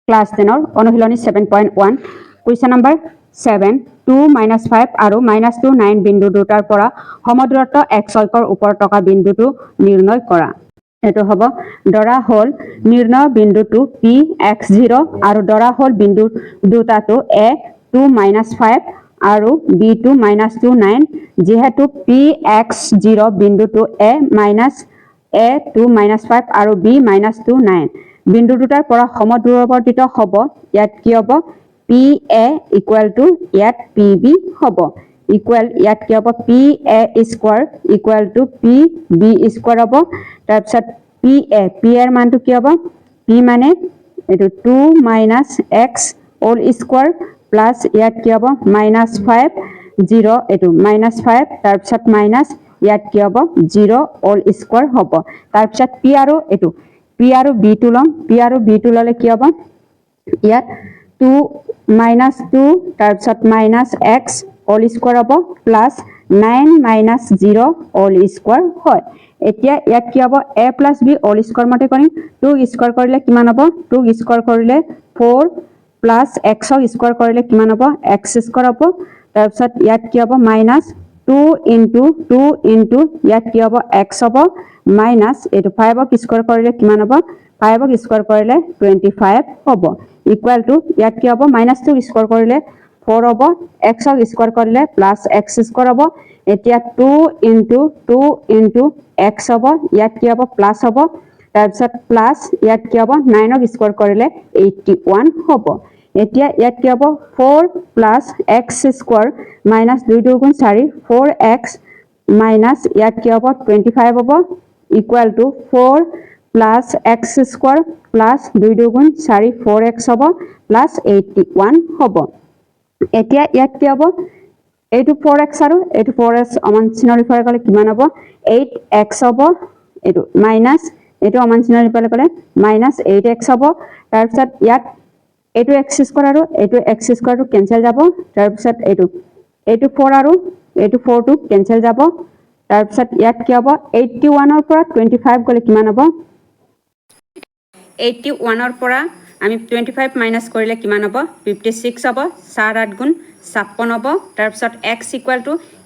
class 10 অনুশীলনী 7.1 question number 7 2 - 5 আৰু -2 9 বিন্দু দুটাৰ পৰা সমদূৰত্ব x অক্ষৰ ওপৰত থকা বিন্দুটো নিৰ্ণয় কৰা এটো হ'ব ধৰা হল নিৰ্ণয় বিন্দুটো p x0 আৰু ধৰা হল বিন্দু দুটাটো a 2 - 5 আৰু b2 - 2 9 যেহেতু p x0 বিন্দুটো a 2 - 5 আৰু b -2 9 বিন্দু দুটাৰ পৰা সমদূৰৱৰ্তিত হ'ব ইয়াত কি হ'ব PA = ইয়াত PB হ'ব ইকুৱেল ইয়াত কি হ'ব PA² = PB² হ'ব তাৰপিছত P এৰ মানটো কি হ'ব P মানে এটো 2 - x হোল স্কয়াৰ প্লাস ইয়াত কি হ'ব -5 0 এটো -5 তাৰপিছত মাইনাস ইয়াত কি হ'ব 0 হোল স্কয়াৰ হ'ব তাৰপিছত P আৰু এটো P আৰু B টো লম P আৰু B টো ললে কি হ'ব ইয়াত 2 - 2 তাৰপিছত -x হোল স্কয়াৰ হ'ব প্লাস 9 - 0 হোল স্কয়াৰ হয় এতিয়া ইয়াত কি হ'ব a + b হোল স্কয়াৰ মতে কৰিম 2 স্কয়াৰ কৰিলে কিমান হ'ব 2 স্কয়াৰ কৰিলে 4 প্লাস x স্কয়াৰ কৰিলে কিমান হ'ব x স্কয়াৰ হ'ব তাৰপিছত ইয়াত কি হ'ব -2 * 2 * ইয়াত কি হ'ব x হ'ব মাইনাস এটো 5 স্কয়াৰ কৰিলে কিমান হ'ব 5 স্কয়াৰ কৰিলে 25 হ'ব ইকুৱেল টু ইয়াত কি হ'ব -2 স্কয়াৰ কৰিলে 4 হ'ব x স্কয়াৰ কৰিলে প্লাস x স্কয়াৰ হ'ব এতিয়া 2 * 2 * x হ'ব ইয়াত কি হ'ব প্লাস হ'ব তাৰপিছত প্লাস ইয়াত কি হ'ব 9 স্কয়াৰ কৰিলে 81 হ'ব এতিয়া ইয়াত কি হ'ব 4 plus x square minus 2 * 2 = 4 4x minus ইয়াত কি হ'ব 25 হ'ব equal two 4 plus x square plus 2 * 2 = 4 4x হ'ব প্লাস 81 হ'ব এতিয়া ইয়াত কি হ'ব এইটো 4x আৰু এইটো 4x অমান চিনৰ ইফালে গলে কিমান হ'ব 8x হ'ব এইটো মাইনাস এইটো অমান চিনৰ ইফালে গলে -8x হ'ব তাৰপিছত ইয়াত এইটো x স্কয়াৰ আৰু এইটো x স্কয়াৰটো কেনসেল যাব তাৰপিছত এইটো 4 আৰু এইটো 4 টো কেনসেল যাব তাৰপিছত ইয়াত কি হ'ব 81 ৰ পৰা 25 গলে কিমান হ'ব 81 ৰ পৰা আমি 25 মাইনাস কৰিলে কিমান হ'ব 56 হ'ব 4 8 গুণ 56 হ'ব তাৰপিছত x =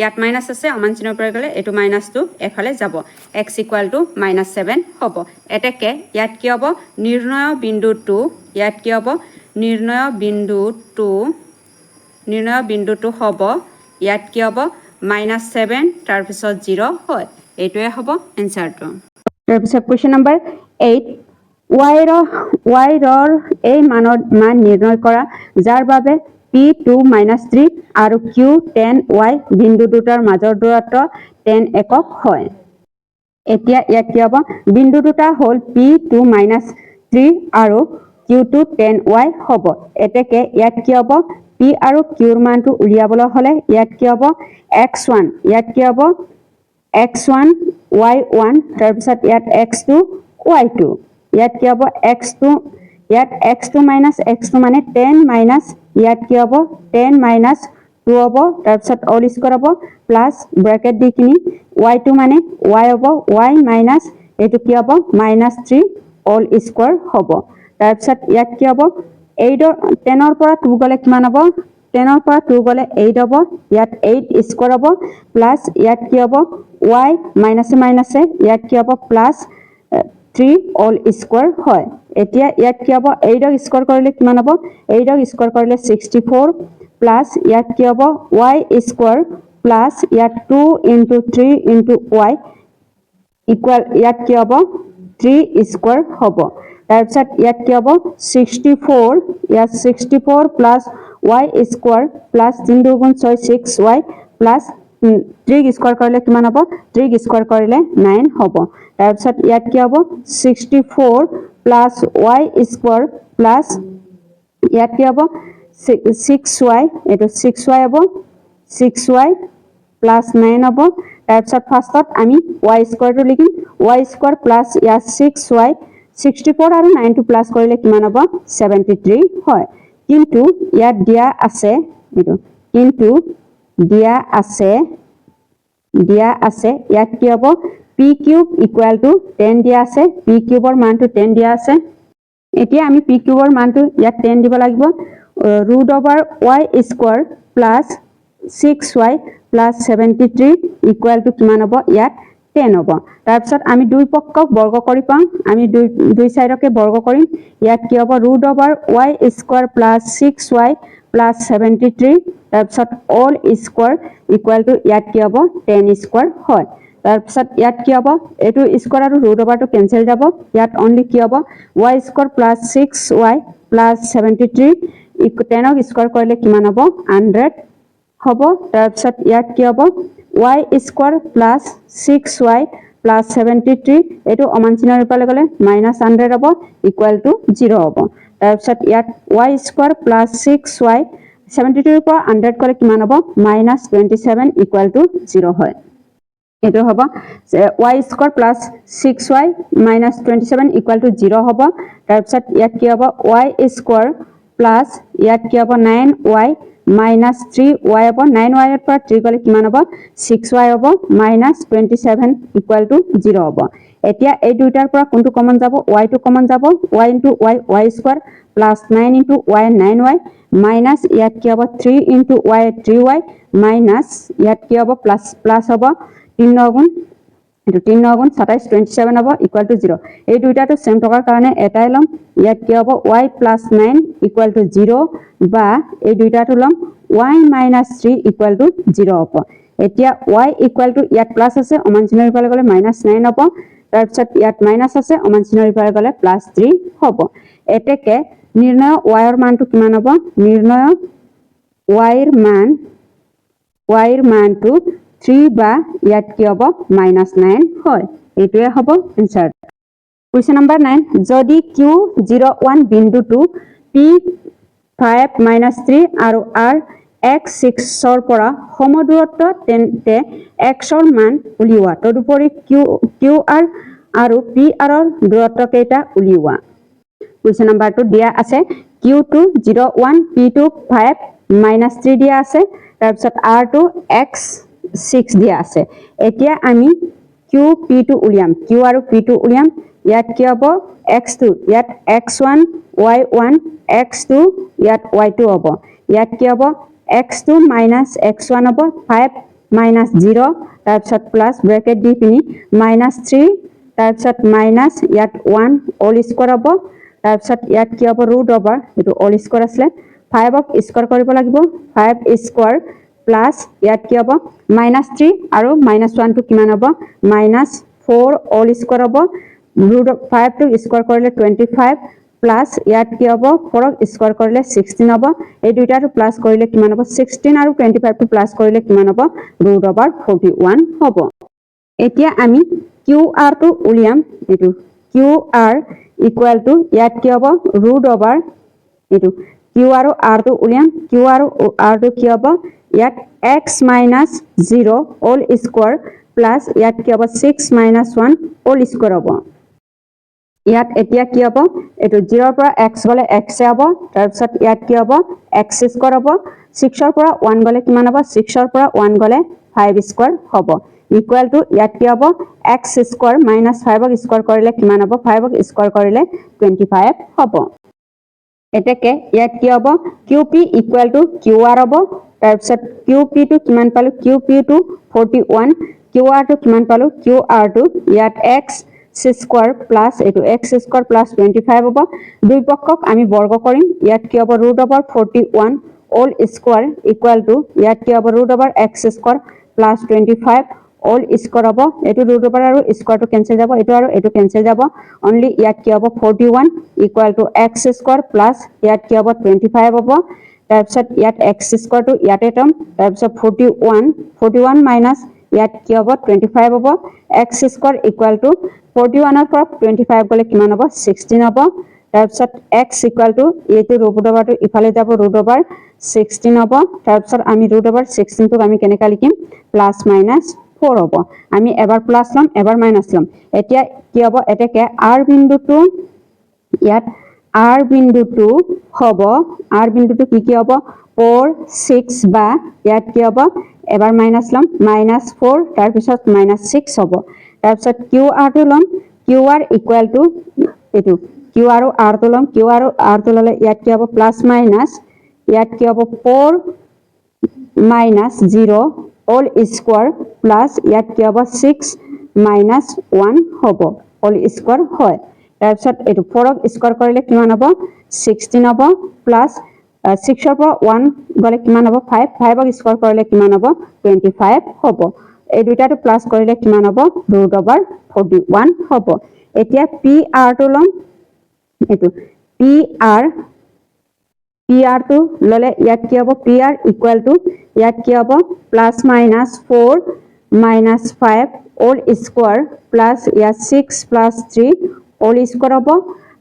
ইয়াত মাইনাস আছে অমান চিনৰ পৰা গলে এটো মাইনাসটো এফালে যাব x = -7 হ'ব এতেকে ইয়াত কি হ'ব নিৰ্ণয় বিন্দুটো ইয়াত কি হ'ব নিৰ্ণয় বিন্দুটো হ'ব ইয়াত কি হ'ব -7 তাৰপিছত 0 হয় এইটোৱে হ'ব এনসাৰটো তাৰপিছত কোৱেশ্চন নম্বৰ 8 y ৰ এই মান নিৰ্ণয় কৰা যাৰ বাবে p2 - 3 আৰু q10y বিন্দু দুটাৰ মাজৰ দূৰত্ব 10 একক হয় এতিয়া ইয়াত কি হ'ব বিন্দু দুটা হ'ল p2 - 3 আৰু q2 10y হ'ব এতেকে ইয়াত কি হ'ব p আৰু q ৰ মানটো উলিয়াবলৈ হলে ইয়াত কি হ'ব x1 ইয়াত কি হ'ব x1 y1 তাৰপিছত ইয়াত x2 y2 ইয়াত কি হ'ব x2 ইয়াত x2 - x2 মানে 10 - ইয়াত কি হ'ব 10 - 2 হ'ব তাৰপিছত হোল স্কয়াৰ হ'ব প্লাস ব্র্যাকেট দি কিনি y2 মানে y হ'ব y মাইনাস এটো কি হ'ব -3 হোল স্কয়াৰ হ'ব তাৰপিছত ইয়াত কি হ'ব 10 ৰ পৰা 2 গলে কিমান হ'ব 10 ৰ পৰা 2 গলে 8 হ'ব ইয়াত 8 স্কয়াৰ হ'ব প্লাস ইয়াত কি হ'ব y মাইনাসে ইয়াত কি হ'ব প্লাস 3 হোল স্কয়াৰ হয় এতিয়া ইয়াত কি হ'ব 8 স্কয়াৰ কৰিলে কিমান হ'ব 8 স্কয়াৰ কৰিলে 64 প্লাস ইয়াত কি হ'ব y স্কয়াৰ প্লাস ইয়াত 2 * 3 * y ইকুৱেল ইয়াত কি হ'ব 3 স্কয়াৰ হ'ব তাৰপিছত ইয়াত কি হ'ব 64 ইয়াত 64 plus y square plus 3 * 2 = 6 6y plus 3 square কৰিলে কিমান হ'ব 3 স্কয়াৰ কৰিলে 9 হ'ব তাৰপিছত ইয়াত কি হ'ব 64 প্লাস y স্কয়াৰ প্লাস ইয়াত কি হ'ব 6y এটো 6y হ'ব 6y প্লাস 9 হ'ব তাৰপিছত ফাৰ্স্টত আমি y স্কয়াৰটো লিখিম y স্কয়াৰ প্লাস ইয়াত 6y 64 আৰু 9 টো প্লাস কৰিলে কিমান হ'ব 73 হয় কিন্তু ইয়াত দিয়া আছে ইয়াত কি হ'ব p³ = 10 দিয়া আছে p³ ৰ মানটো 10 দিয়া আছে এতিয়া আমি পি কিউবৰ মানটো ইয়াত 10 দিব লাগিব root over y square plus 6y plus 73 equal to কিমান হ'ব ইয়াত 10 হ'ব তাৰপিছত আমি দুই পক্ষক বৰ্গ কৰি পাম আমি দুই সাইডকে বৰ্গ কৰিম ইয়াত কি হ'ব root over y square plus 6y plus 73 তাৰপিছত অল স্কোৱাৰ ইকুৱেল টু ইয়াত কি হ'ব 10 স্কোৱাৰ হয় তাৰপিছত ইয়াত কি হ'ব এটো স্কোৱাৰ আৰু ৰুট অভাৰটো কেনসেল যাব ইয়াত অনলি কি হ'ব y square plus 6y plus 73 10ক স্কোৱাৰ কৰিলে কিমান হ'ব 100 হ'ব তাৰপিছত ইয়াত কি হ'ব y square plus 6y plus 73 এটো অমান চিহ্নৰ ৰূপলৈ গলে -100 হ'ব ইকুৱেল টু 0 হ'ব তাৰপিছত ইয়াত y স্কোৱাৰ প্লাছ 6y 73 ৰ পৰা 100 কৰে কিমান হ'ব -27 ইকুৱেল টু 0 হয় এটো হ'ব y square plus 6y -27 equal to 0 হ'ব তাৰপিছত ইয়াত কি হ'ব y স্কোৱাৰ প্লাছ ইয়াত কি হ'ব 9y -3y হ'ব 9y ৰ পৰা 3 গলে কিমান হ'ব 6y হ'ব -27 ইকুৱেল টু 0 হ'ব এতিয়া এই দুইটাৰ পৰা কোনটো কমন যাব y টো কমন যাব y * y square plus 9 * y 9y minus ইয়াত কি হ'ব 3 * y 3y মাইনাস ইয়াত কি হ'ব প্লাস হ'ব 3 গুণ এটো 3 গুণ 27 27 হ'ব ইকুৱেল টু 0 এই দুইটাটো সেম থকাৰ কাৰণে এটাই লম ইয়াত কি হ'ব y + 9 ইকুৱেল টু 0 বা এই দুইটাটো লম y - 3 ইকুৱেল টু 0 হ'ব এতিয়া y ইকুৱেল টু ইয়াত প্লাস আছে অমান চিহ্নৰ ইফালে গলে -9 হ'ব তাৰপিছত ইয়াত মাইনাস আছে অমান চিহ্নৰ ইফালে গলে +3 হ'ব এতেকে নিৰ্ণয় y ৰ মানটো কিমান হ'ব নিৰ্ণয় y ৰ মানটো 3 বা ইয়াত কি হ'ব -9 হয় এইটোৱে হ'ব আনসাৰ কোৱেশ্চন নম্বৰ 9 যদি q01 বিন্দুটো p5 - 3 আৰু r x6 ৰ পৰা সমদূৰত্ব তেন্তে x ৰ মান উলিওৱা তদুপৰি qr আৰু pr ৰ দূৰত্ব কেইটা উলিওৱা কোৱেশ্চন নম্বৰ 2 দিয়া আছে q2 01 p2 5 - 3 দিয়া আছে তাৰপিছত r2 x6 দিয়া আছে এতিয়া আমি q p2 উলিয়াম q আৰু p2 উলিয়াম ইয়াত কি হ'ব x2 ইয়াত x1 y1 x2 ইয়াত y2 হ'ব ইয়াত কি হ'ব x2 - x1 হ'ব 5 - 0 তাৰপিছত প্লাস ব্ৰেকেট দি পিনি -3 তাৰপিছত মাইনাস ইয়াত 1 অল স্কয়াৰ হ'ব তাৰপিছত ইয়াত কি হ'ব ৰুট ওভাৰ এটো অল স্কয়াৰ আছে 5 ক স্কয়াৰ কৰিব লাগিব 5 স্কয়াৰ প্লাস ইয়াত কি হ'ব -3 আৰু -1 টো কিমান হ'ব -4 অল স্কয়াৰ হ'ব ৰুট 5 টো স্কয়াৰ কৰিলে 25 প্লাস ইয়াত কি হ'ব 4 ক স্কয়াৰ কৰিলে 16 হ'ব এই দুইটাটো প্লাস কৰিলে কিমান হ'ব 16 আৰু 25 টো প্লাস কৰিলে কিমান হ'ব ৰুট ওভাৰ 41 হ'ব এতিয়া আমি qr টো উলিয়াম এটো qr ইকুৱেল টু ইয়াত কি হ'ব ৰুট ওভাৰ এটো q আৰু r টো উলিয়াম q আৰু r টো কি হ'ব ইয়াত x - 0 অল স্কয়াৰ প্লাস ইয়াত কি হ'ব 6 - 1 অল স্কয়াৰ হ'ব ইয়াত এতিয়া কি হ'ব এটো 0 ৰ পৰা x গলে x হ'ব তাৰপিছত ইয়াত কি হ'ব x স্কয়াৰ হ'ব 6 ৰ পৰা 1 গলে কিমান হ'ব 6 ৰ পৰা 1 গলে 5 স্কয়াৰ হ'ব ইকুৱেল টু ইয়াত কি হ'ব x স্কয়াৰ - 5 ক স্কয়াৰ কৰিলে কিমান হ'ব 5 ক স্কয়াৰ কৰিলে 25 হ'ব এতেকে ইয়াত কি হ'ব qp ইকুৱেল টু qr হ'ব তাৰপিছত qp টো কিমান পালো qp টো 41 qr টো কিমান পালো qr টো ইয়াত x স্কয়াৰ প্লাস এটো x স্কয়াৰ প্লাস 25 হ'ব দুই পক্ষক আমি বৰ্গ কৰিম ইয়াত কি হ'ব root over 41 all square equal to ইয়াত কি হ'ব root over x square plus 25 all square হ'ব এটো ৰুট ওভাৰ আৰু স্কয়াৰটো কেনসেল যাব এটো আৰু এটো কেনসেল যাব অনলি ইয়াত কি হ'ব 41 equal to x square plus ইয়াত কি হ'ব 25 হ'ব তাৰপিছত ইয়াত x স্কয়াৰ টো ইয়াতে টম তাৰপিছত 41 মাইনাস ইয়াত কি হ'ব 25 হ'ব x স্কয়াৰ ইকুৱেল টু 41 ৰ পৰা 25 গলে কিমান হ'ব 16 হ'ব তাৰপিছত x ইকুৱেল টু এইটো ৰুট ওভাৰটো ইফালে যাব ৰুট ওভাৰ 16 হ'ব তাৰপিছত আমি ৰুট ওভাৰ 16 টোক আমি কেনেকা লিখিম প্লাস মাইনাস 4 হ'ব আমি এবাৰ প্লাস লম এবাৰ মাইনাস লম এতিয়া কি হ'ব এতেকে r বিন্দুটো ইয়াত r বিন্দুটো হ'ব r বিন্দুটো কি হ'ব 4 6 বা ইয়াত কি হ'ব এবাৰ মাইনাস লম -4 তাৰ পিছত -6 হ'ব তাৰপিছত qr টো লম qr ইকুৱেল টু এটো কিউ আৰু আৰ টো ল'ম কিউ আৰু আৰ টো ল'লে ইয়াত কি হ'ব প্লাছ মাইনাছ ইয়াত কি হ'ব 4 মাইনাছ 0 অল স্কোৱাৰ প্লাছ ইয়াত কি হ'ব 6 মাইনাছ 1 হ'ব অল স্কোৱাৰ হয় তাৰপিছত এইটো 4ক স্কোৱাৰ কৰিলে কিমান হ'ব 16 হ'ব প্লাছ 6ৰ পৰা 1 গ'লে কিমান হ'ব 5 5ক স্কোৱাৰ কৰিলে কিমান হ'ব 25 হ'ব এই দুইটাটো প্লাছ কৰিলে কিমান হ'ব √41 হ'ব এতিয়া পি আৰ টো ল'ম এইটো পি আৰ টো ল'লে ইয়াত কি হ'ব পি আৰ ইকুৱেল টু ইয়াত কি হ'ব plus minus 4 minus 5 all square plus ইয়াত 6 প্লাছ 3 অল স্কোৱাৰ হ'ব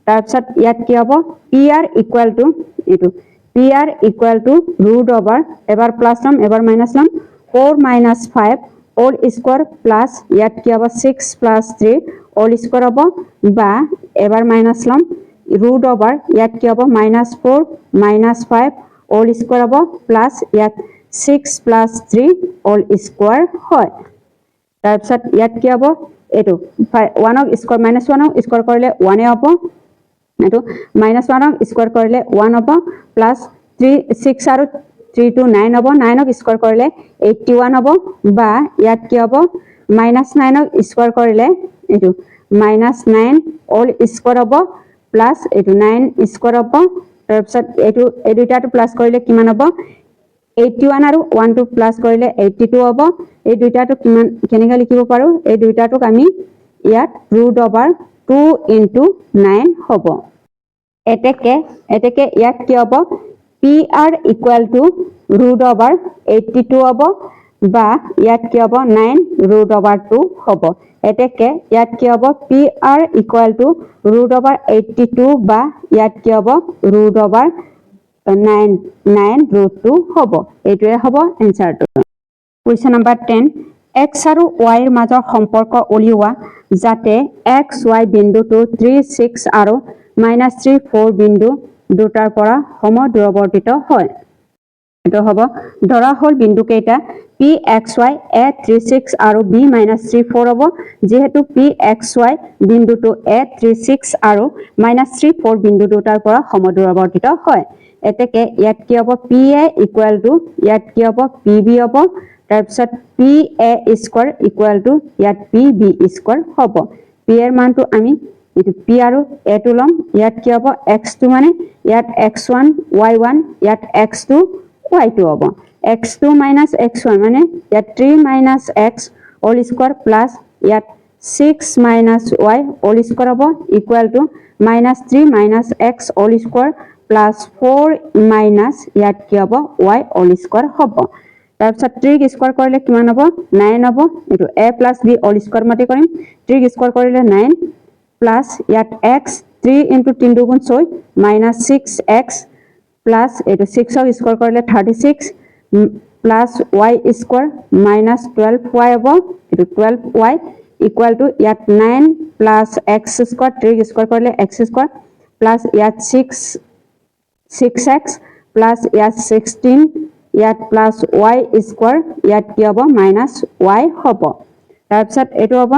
তাৰপিছত ইয়াত কি হ'ব পি আৰ ইকুৱেল টু এইটো পি আৰ ইকুৱেল টু √, এবাৰ প্লাছ ল'ম এবাৰ মাইনাছ ল'ম 4 মাইনাছ 5 অল স্কোৱাৰ প্লাছ ইয়াত কি হ'ব 6 প্লাছ 3 অল স্কোৱাৰ হ'ব বা এবাৰ মাইনাছ ল'ম √, ইয়াত কি হ'ব -4 -5 অল স্কোৱাৰ হ'ব প্লাছ ইয়াত 6 প্লাছ 3 অল স্কোৱাৰ হয় তাৰপিছত ইয়াত কি হ'ব এইটো 1ক স্কোৱাৰ -1ক স্কোৱাৰ কৰিলে 1 হ'ব এইটো -1ক স্কোৱাৰ কৰিলে 1 হ'ব প্লাছ 6 আৰু 3 to 9 হ'ব 9ক স্কোৱাৰ কৰিলে 81 হ'ব বা ইয়াত কি হ'ব -9ক স্কোৱাৰ কৰিলে এইটো -9 অল স্কোৱাৰ হ'ব প্লাছ এইটো 9 স্কোৱাৰ হ'ব তাৰপিছত এইটো এই দুইটাটো প্লাছ কৰিলে কিমান হ'ব 81 আৰু 1 টো প্লাছ কৰিলে 82 হ'ব এই দুইটাটো কিমান কেনেকৈ লিখিব পাৰো এই দুইটাটোক আমি ইয়াত √2 * 9 হ'ব এতেকে ইয়াত কি হ'ব পি আৰ ইকুৱেল টু √, 82 হ'ব বা ইয়াত কি হ'ব 9 √2 হ'ব এতেকে ইয়াত কি হ'ব পি আৰ ইকুৱেল টু √, 82 বা ইয়াত কি হ'ব √, 9 √2 হ'ব এইটোৱে হ'ব এনসাৰটো কুৱেশ্যন নম্বৰ 10 x আৰু y ৰ মাজৰ সম্পৰ্ক উলিওৱা যাতে x y বিন্দুটো 3 6 আৰু -3 4 বিন্দু দুটাৰ পৰা সমদূৰৱৰ্তিত হয় এটো হ'ব ধৰা হল বিন্দু কেইটা p x y a 3 6 আৰু b -3 4 হ'ব যেহেতু p x y বিন্দুটো a 3 6 আৰু -3 4 বিন্দু দুটাৰ পৰা সমদূৰৱৰ্তিত হয় এতেকে ইয়াত কি হ'ব pa ইকুৱেল টু ইয়াত কি হ'ব pb হ'ব তাৰপিছত pa স্কয়াৰ ইকুৱেল টু ইয়াত pb স্কয়াৰ হ'ব p এৰ মানটো আমি এটো p আৰু a টো লম ইয়াত কি হ'ব x2 মানে ইয়াত x1 y1 ইয়াত x2 y2 হ'ব x2 - x1 মানে ইয়াত 3 - x হোল স্কয়াৰ প্লাস ইয়াত 6 - y হোল স্কয়াৰ হ'ব equal to -3 - x whole square plus 4 - ইয়াত কি হ'ব y হোল স্কয়াৰ হ'ব তাৰপিছত 3 স্কয়াৰ কৰিলে কিমান হ'ব 9 হ'ব এটো a + b হোল স্কয়াৰ মতে কৰিম 3 স্কয়াৰ কৰিলে 9 প্লাস ইয়াত x 3 * 3 * 6 -6x প্লাস এটো 6ক স্কয়াৰ কৰিলে 36 প্লাস y স্কয়াৰ -12y হ'ব এটো 12y ইকুৱেল টু ইয়াত 9 প্লাস x স্কয়াৰ 3 স্কয়াৰ কৰিলে x স্কয়াৰ প্লাস ইয়াত 6x প্লাস ইয়াত 16 ইয়াত প্লাস y স্কয়াৰ ইয়াত কি হ'ব -y হ'ব তাৰপিছত এটো হ'ব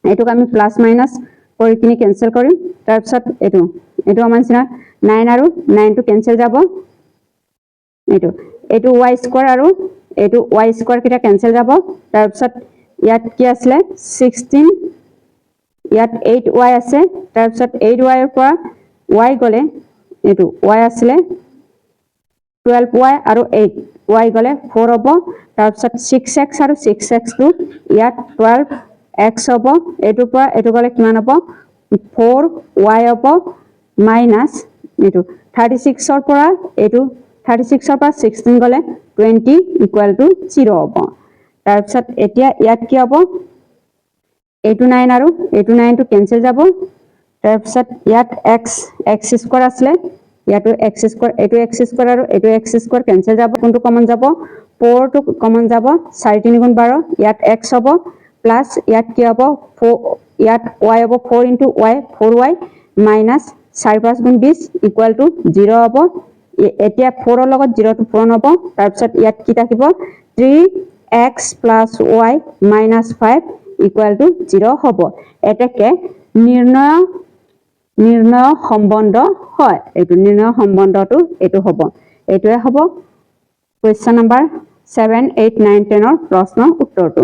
এটোক আমি প্লাস মাইনাস কৰি কিনি কেনসেল কৰিম তাৰপিছত এটো আমাৰ নিচিনা 9 আৰু 9 টো কেনসেল যাব এটো y স্কয়াৰ আৰু এটো y স্কয়াৰ কিটা কেনসেল যাব তাৰপিছত ইয়াত কি আছে 16 ইয়াত 8y আছে তাৰপিছত 8y ৰ পৰা y গলে এটো y আছে 12y আৰু 8y গলে 4 হ'ব তাৰপিছত 6x আৰু 6x টো ইয়াত 12x হ'ব এটোৰ পৰা এটো গলে কিমান হ'ব 4y হ'ব মাইনাস এটো 36 ৰ পৰা এটো 36 ৰ পৰা 16 গলে 20 ইকুৱেল টু 0 হ'ব তাৰপিছত এতিয়া ইয়াত কি হ'ব এটো 9 আৰু এটো 9 টো কেনসেল যাব তাৰপিছত ইয়াত x স্কয়াৰ আছে ইয়াটো x স্কয়াৰ এটো x স্কয়াৰ আৰু এটো x স্কয়াৰ কেনসেল যাব কোনটো কমন যাব 4 টো কমন যাব 4 3 গুণ 12 ইয়াত x হ'ব প্লাস ইয়াত কি হ'ব 4 ইয়াত y হ'ব 4 * y 4y মাইনাস 4 5 গুণ 20 ইকুৱেল টু 0 হ'ব এতিয়া 4 ৰ লগত 0 টো পূৰণ হ'ব তাৰপিছত ইয়াত কি থাকিব 3x + y - 5 ইকুৱেল টু 0 হ'ব এতেকে নিৰ্ণয় নিৰ্ণয় সম্বন্ধ হয় এইটো নিৰ্ণয় সম্বন্ধটো এইটো হ'ব এইটোৱে হ'ব কোৱেশ্চন নম্বৰ 7 8 9 10 ৰ প্ৰশ্ন উত্তৰটো